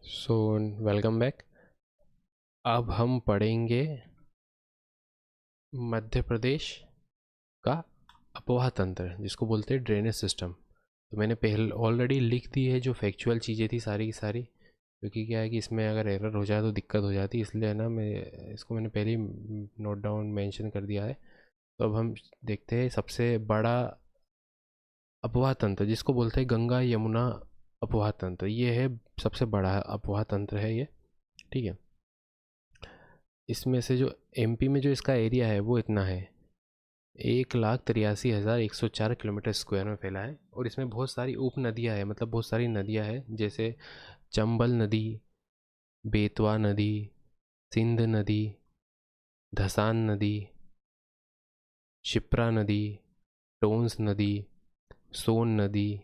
So welcome back. अब हम पढ़ेंगे मध्य प्रदेश का अपोहा तंत्र, जिसको बोलते हैं ड्रेनेज सिस्टम। तो मैंने पहले ऑलरेडी लिख दी है जो फैक्चुअल चीज़ें थी सारी की सारी, क्योंकि क्या है कि इसमें अगर एरर हो जाए तो दिक्कत हो जाती है, इसलिए है ना मैं इसको मैंने पहले ही नोट डाउन मेंशन कर दिया है। तो अब हम देखते हैं सबसे बड़ा अपोहा तंत्र, जिसको बोलते हैं गंगा यमुना अपोहा तंत्र। ये है सबसे बड़ा अपोहा तंत्र है ये। ठीक है, इसमें से जो एमपी में जो इसका एरिया है वो इतना है, 1,83,104 किलोमीटर स्क्वायर में फैला है। और इसमें बहुत सारी उप नदियाँ हैं, मतलब बहुत सारी नदियाँ हैं, जैसे चंबल नदी, बेतवा नदी, सिंध नदी, धसान नदी, शिप्रा नदी, टोंस नदी, सोन नदी,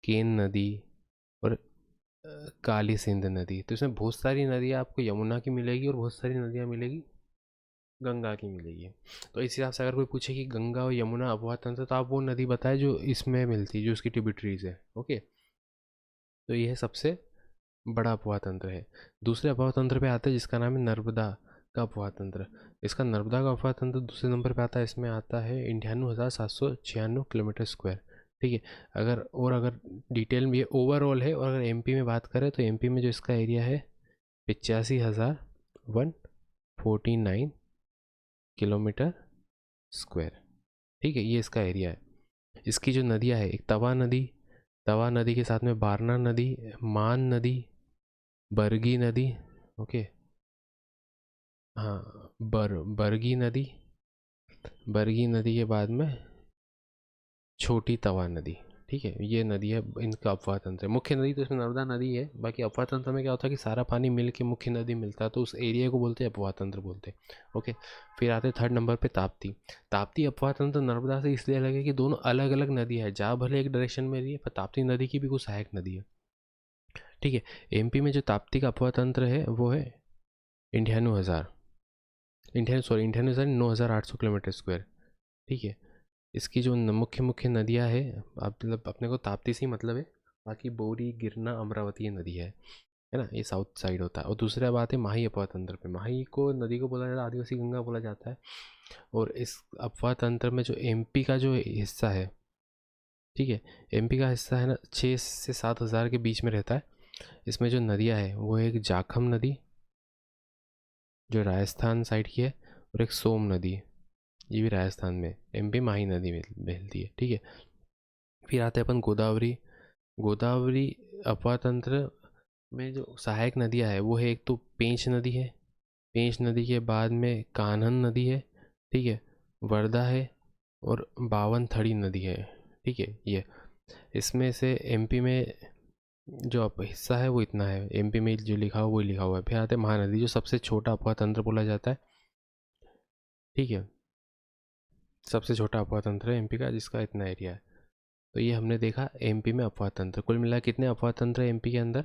केन नदी और काली सिंध नदी। तो इसमें बहुत सारी नदियाँ आपको यमुना की मिलेगी और बहुत सारी नदियाँ मिलेगी गंगा की मिलेगी। तो इस हिसाब से अगर कोई पूछे कि गंगा और यमुना अपोहा तंत्र, तो आप वो नदी बताए जो इसमें मिलती है, जो उसकी ट्रिब्यूटरीज है। ओके, तो ये सबसे बड़ा अपोहा तंत्र है। दूसरे अपोहा तंत्र पे आते हैं जिसका नाम है नर्मदा का अपोहा तंत्र। इसका नर्मदा का अपोहा तंत्र दूसरे नंबर पे आता है। इसमें आता है 98,796 किलोमीटर स्क्वायर। ठीक है, अगर डिटेल में ये ओवरऑल है, और अगर एमपी में बात करें तो एमपी में जो इसका एरिया है 85,149 किलोमीटर स्क्वायर। ठीक है, ये इसका एरिया है। इसकी जो नदियाँ है, एक तवा नदी के साथ में बारना नदी, मान नदी, बरगी नदी। ओके, हाँ, बरगी नदी के बाद में छोटी तवा नदी। ठीक है, ये नदी है, इनका अपवाह तंत्र है। मुख्य नदी तो इसमें नर्मदा नदी है। बाकी अपवाह तंत्र में क्या होता है कि सारा पानी मिल के मुख्य नदी मिलता है, तो उस एरिया को बोलते हैं अपवाह तंत्र बोलते हैं। ओके, फिर आते हैं थर्ड नंबर पे ताप्ती। ताप्ती अपवाह तंत्र नर्मदा से इसलिए अलग है कि दोनों अलग अलग नदी है, जहाँ भले एक डायरेक्शन में रही है, पर ताप्ती नदी की भी कुछ सहायक नदी है। ठीक है, एमपी में जो ताप्ती का अपवाह तंत्र है वो है इंडियानो हज़ार इंडियानो हज़ार 9,800 किलोमीटर स्क्वायर। ठीक है, इसकी जो मुख्य मुख्य नदियाँ हैं, आप मतलब अपने को ताप्ती से ही मतलब है। बाकी बोरी, गिरना, अमरावती ये नदी है ना, ये साउथ साइड होता है। और दूसरा बात है माही अपवाह तंत्र पे। माही को नदी को बोला जाता है, आदिवासी गंगा बोला जाता है। और इस अपवाह तंत्र में जो एमपी का जो हिस्सा है, ठीक है, एमपी का हिस्सा है ना, 6 से 7 हज़ार के बीच में रहता है। इसमें जो नदियाँ है वो है एक जाखम नदी जो राजस्थान साइड की है, और एक सोम नदी, ये भी राजस्थान में, एमपी माही नदी में बहती है। ठीक है, फिर आते हैं अपन गोदावरी। गोदावरी अपवाह तंत्र में जो सहायक नदियाँ है वो है, एक तो पेंच नदी है, पेंच नदी के बाद में कान्हन नदी है, ठीक है, वर्धा है, और बावन थड़ी नदी है। ठीक है, ये इसमें से एमपी में जो अब हिस्सा है वो इतना है, एमपी में जो लिखा हुआ वो लिखा हुआ है। फिर आते हैं महानदी, जो सबसे छोटा अपवाह तंत्र बोला जाता है। ठीक है, सबसे छोटा अपवाह तंत्र है एमपी का, जिसका इतना एरिया है। तो ये हमने देखा एमपी में अपवाह तंत्र। कुल मिला कितने अपवाह तंत्र है एमपी के अंदर?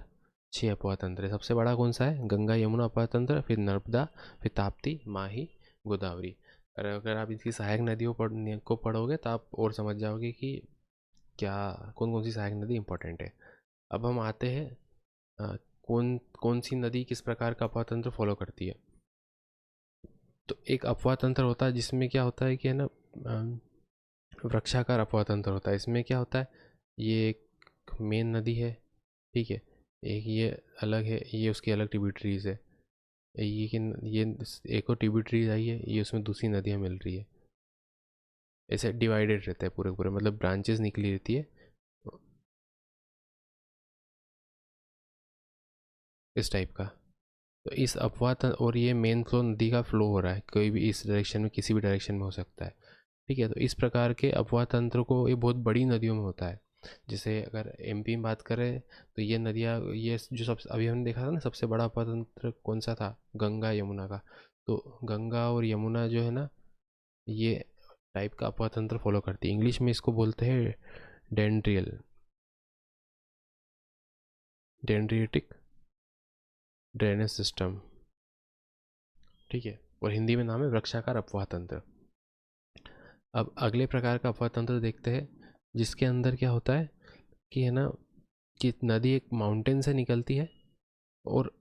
6 अपवाह तंत्र है। सबसे बड़ा कौन सा है? गंगा यमुना अपवाह तंत्र, फिर नर्मदा, फिर ताप्ती, माही, गोदावरी। और अगर आप इसकी सहायक नदियों को पढ़ोगे तो आप और समझ जाओगे कि क्या, कौन कौन सी सहायक नदी इंपॉर्टेंट है। अब हम आते हैं कौन कौन सी नदी किस प्रकार का अपवाह तंत्र फॉलो करती है। तो एक अपवाह तंत्र होता है जिसमें क्या होता है कि है ना, वृक्षाकार अपवाह तंत्र होता है। इसमें क्या होता है, ये एक मेन नदी है, ठीक है, एक ये अलग है, ये उसकी अलग ट्रिब्यूटरीज है। ये कि ये एक और ट्रिब्यूटरीज आई है, ये उसमें दूसरी नदियाँ मिल रही है। ऐसे डिवाइडेड रहता है पूरे पूरे, मतलब ब्रांचेस निकली रहती है इस टाइप का। तो इस और ये मेन फ्लो नदी का फ्लो हो रहा है, कोई भी इस डायरेक्शन में किसी भी डायरेक्शन में हो सकता है। ठीक है, तो इस प्रकार के अपवाह तंत्र को ये बहुत बड़ी नदियों में होता है। जैसे अगर एमपी में बात करें तो ये नदियाँ, ये जो सब अभी हमने देखा था ना, सबसे बड़ा अपवाह तंत्र कौन सा था? गंगा यमुना का। तो गंगा और यमुना जो है ना, ये टाइप का अपवाह तंत्र फॉलो करती है। इंग्लिश में इसको बोलते हैं डेंड्रियल डेंड्रिएटिक ड्रेनेज सिस्टम। ठीक है, और हिंदी में नाम है वृक्षाकार अपवाह तंत्र। अब अगले प्रकार का अपवाह तंत्र देखते हैं, जिसके अंदर क्या होता है कि है ना, कि नदी एक माउंटेन से निकलती है, और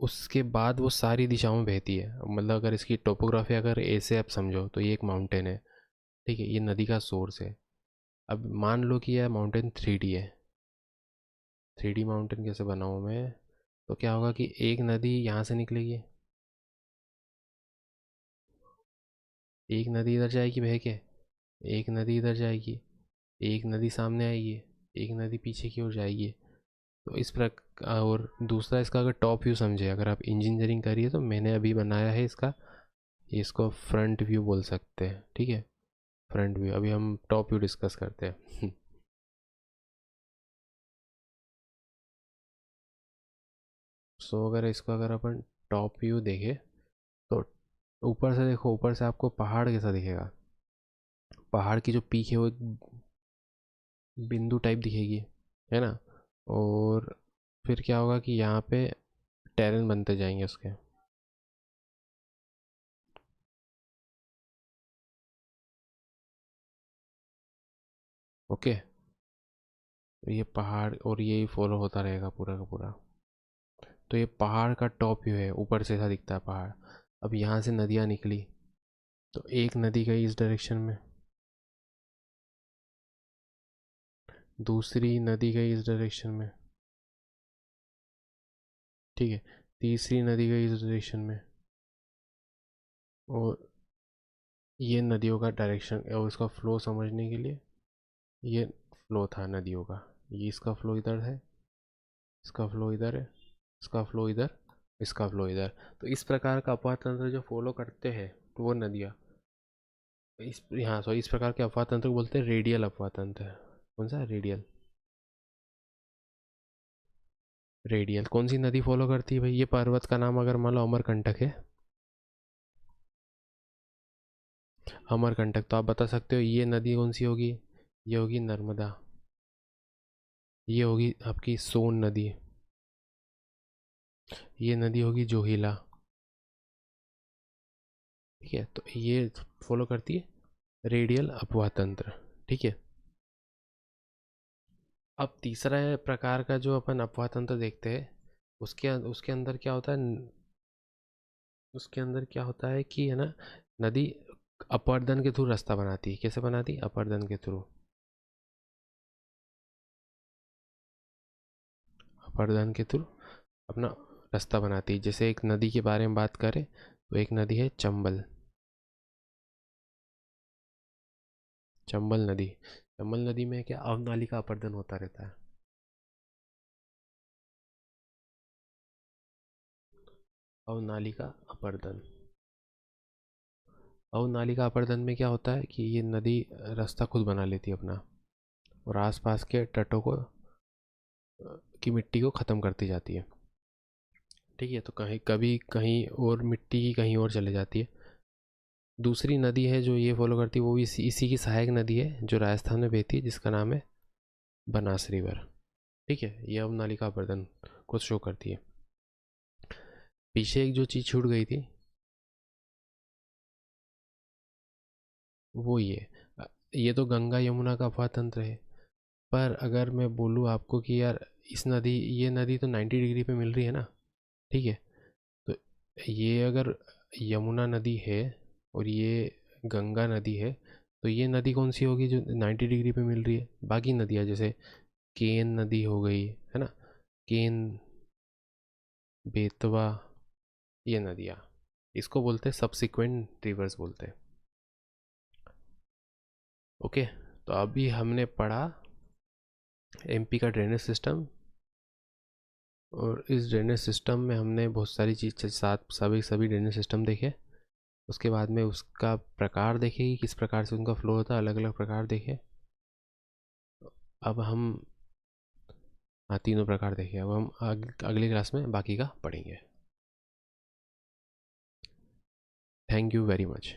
उसके बाद वो सारी दिशाओं में बहती है। मतलब अगर इसकी टोपोग्राफी अगर ऐसे आप समझो तो ये एक माउंटेन है, ठीक है, ये नदी का सोर्स है। अब मान लो कि यह माउंटेन 3D है। 3D माउंटेन कैसे बनाऊँ मैं? तो क्या होगा कि एक नदी यहाँ से निकलेगी, एक नदी इधर जाएगी बह के, एक नदी इधर जाएगी, एक नदी सामने आएगी, एक नदी पीछे की ओर जाएगी। तो इस प्रकार, और दूसरा इसका अगर टॉप व्यू समझे, अगर आप इंजीनियरिंग करिए तो मैंने अभी बनाया है इसका, इसको फ्रंट व्यू बोल सकते हैं, ठीक है, फ्रंट व्यू। अभी हम टॉप व्यू डिस्कस करते हैं। सो अगर इसको अगर अपन टॉप व्यू देखें तो ऊपर से देखो, ऊपर से आपको पहाड़ कैसा दिखेगा? पहाड़ की जो पीक है वो एक बिंदु टाइप दिखेगी, है ना। और फिर क्या होगा कि यहाँ पे टेरेन बनते जाएंगे उसके। ओके, तो ये पहाड़ और ये फॉलो होता रहेगा पूरा का पूरा। तो ये पहाड़ का टॉप व्यू है, ऊपर से ऐसा दिखता है पहाड़। अब यहाँ से नदियाँ निकली, तो एक नदी गई इस डायरेक्शन में, दूसरी नदी गई इस डायरेक्शन में, ठीक है, तीसरी नदी गई इस डायरेक्शन में। और ये नदियों का डायरेक्शन और इसका फ्लो समझने के लिए, ये फ्लो था नदियों का, ये इसका फ्लो इधर है, इसका फ्लो इधर है, इसका फ्लो इधर, इसका फ्लो इधर। तो इस प्रकार का अपवाह तंत्र जो फॉलो करते हैं तो वो नदियाँ, इस, हाँ सॉरी, इस प्रकार के अपवाह तंत्र को बोलते हैं रेडियल अपवाह तंत्र। कौन सा? रेडियल। रेडियल कौन सी नदी फॉलो करती है भाई? ये पर्वत का नाम अगर मान लो अमरकंटक है, अमरकंटक, तो आप बता सकते हो ये नदी कौन सी होगी? ये होगी नर्मदा, ये होगी आपकी सोन नदी, ये नदी होगी जोहिला, ठीक है। तो ये फॉलो करती है रेडियल अपवाह तंत्र, ठीक है। अब तीसरा प्रकार का जो अपन अपवाह तंत्र देखते हैं, उसके उसके अंदर क्या होता है, उसके अंदर क्या होता है कि, है ना, नदी अपर्दन के थ्रू रास्ता बनाती है। कैसे बनाती है? अपर्दन के थ्रू, अपर्दन के थ्रू अपना रास्ता बनाती है। जैसे एक नदी के बारे में बात करें तो एक नदी है चंबल, चंबल नदी। चंबल नदी में क्या अवनाली का अपर्दन होता रहता है। अवनाली का अपर्दन, अवनाली का अपर्दन में क्या होता है कि ये नदी रास्ता खुद बना लेती है अपना, और आसपास के तटों को की मिट्टी को ख़त्म करती जाती है, ठीक है। तो कहीं कभी कहीं और मिट्टी की कहीं और चले जाती है। दूसरी नदी है जो ये फॉलो करती है, वो भी इसी की सहायक नदी है जो राजस्थान में बहती है, जिसका नाम है बनास रिवर, ठीक है। ये अब नालिका प्रदन को शो करती है। पीछे एक जो चीज़ छूट गई थी वो ये तो गंगा यमुना का अफवाह तंत्र है। पर अगर मैं बोलूँ आपको कि यार इस नदी, ये नदी तो 90 डिग्री पे मिल रही है ना, ठीक है। तो ये अगर यमुना नदी है और ये गंगा नदी है, तो ये नदी कौन सी होगी जो 90 डिग्री पे मिल रही है? बाकी नदियाँ जैसे केन नदी हो गई, है ना, केन, बेतवा, ये नदियाँ, इसको बोलते हैं सब्सिक्वेंट रिवर्स बोलते हैं। ओके, तो अभी हमने पढ़ा एमपी का ड्रेनेज सिस्टम, और इस ड्रेनेज सिस्टम में हमने बहुत सारी चीज़ साथ सभी ड्रेनेज सिस्टम देखे। उसके बाद में उसका प्रकार देखे कि किस प्रकार से उनका फ्लो होता है, अलग अलग प्रकार देखे। अब हम, हाँ, तीनों प्रकार देखे। अब हम अगली क्लास में बाकी का पढ़ेंगे। Thank you very much.